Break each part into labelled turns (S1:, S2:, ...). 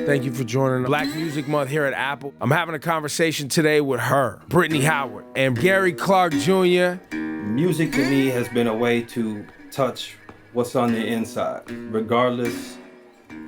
S1: Thank you for joining Black Music Month here at Apple. I'm having a conversation today with H.E.R, Brittany Howard, and Gary Clark Jr.
S2: Music to me has been a way to touch what's on the inside, regardless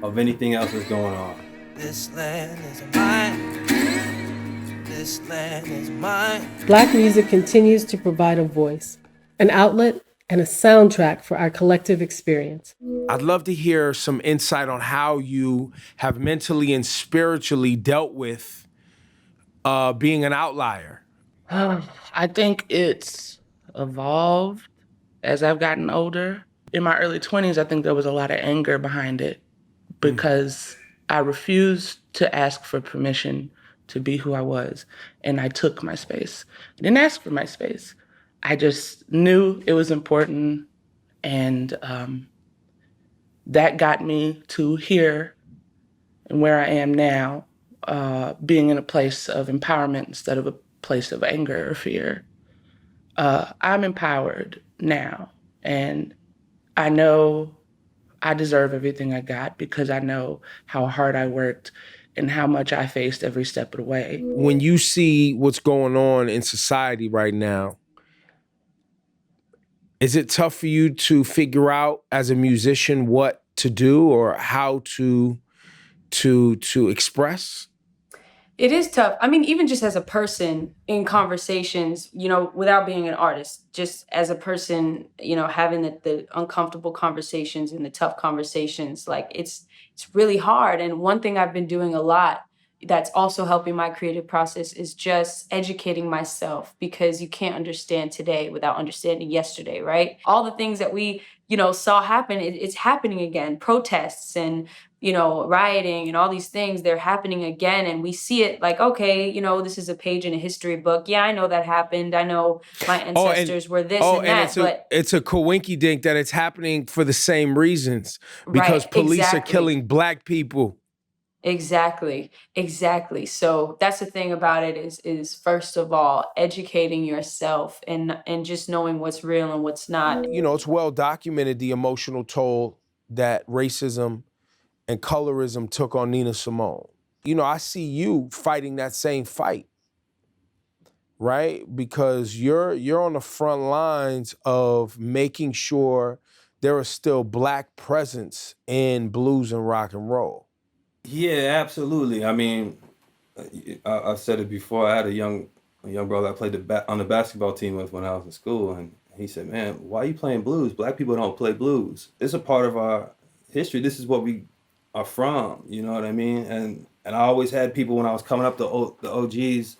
S2: of anything else that's going on.
S3: This land is mine. This land is mine.
S4: Black music continues to provide a voice, an outlet, and a soundtrack for our collective experience.
S1: I'd love to hear some insight on how you have mentally and spiritually dealt with being an outlier.
S5: I think it's evolved as I've gotten older. In my early 20s, I think there was a lot of anger behind it because I refused to ask for permission to be who I was, and I took my space. I didn't ask for my space. I just knew it was important, and that got me to here and where I am now, being in a place of empowerment instead of a place of anger or fear. I'm empowered now, and I know I deserve everything I got because I know how hard I worked and how much I faced every step of the way.
S1: When you see what's going on in society right now, is it tough for you to figure out as a musician what to do or how to express?
S6: It is tough. I mean, even just as a person in conversations, you know, without being an artist, just as a person, you know, having the uncomfortable conversations and the tough conversations, like it's really hard. And one thing I've been doing a lot that's also helping my creative process is just educating myself, because you can't understand today without understanding yesterday, right? All the things that we, you know, saw happen, it's happening again. Protests and, you know, rioting and all these things, they're happening again. And we see it like, okay, you know, this is a page in a history book. Yeah, I know that happened. I know my ancestors were this and that. But
S1: it's a coinky-dink that it's happening for the same reasons, because police are killing Black people.
S6: Exactly. So that's the thing about it is first of all, educating yourself and just knowing what's real and what's not.
S1: You know, it's well documented the emotional toll that racism and colorism took on Nina Simone. You know, I see you fighting that same fight, right? Because you're on the front lines of making sure there is still Black presence in blues and rock and roll.
S2: Yeah, absolutely. I mean, I've said it before. I had a young brother I played on the basketball team with when I was in school, and he said, "Man, why are you playing blues? Black people don't play blues. It's a part of our history. This is what we are from." You know what I mean? And I always had people when I was coming up, the OGs,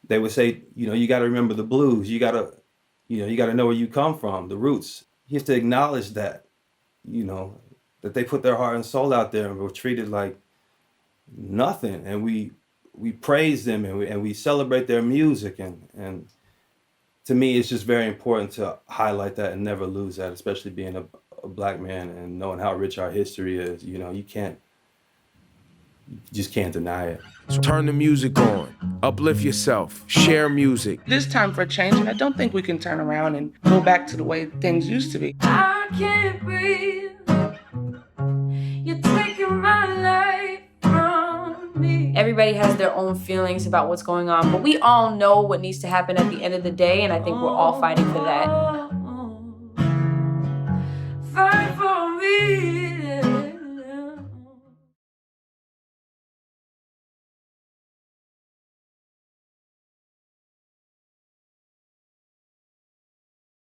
S2: they would say, you know, you got to remember the blues. You got to know where you come from, the roots. You have to acknowledge that, you know, that they put their heart and soul out there and were treated like nothing, and we praise them and we celebrate their music, and to me it's just very important to highlight that and never lose that, especially being a Black man and knowing how rich our history is. You know, you just can't deny it.
S1: So turn the music on, uplift yourself, share music.
S5: This time for change, and I don't think we can turn around and go back to the way things used to be.
S6: I can't breathe. You're taking my life from me. Everybody has their own feelings about what's going on, but we all know what needs to happen at the end of the day, and I think we're all fighting for that.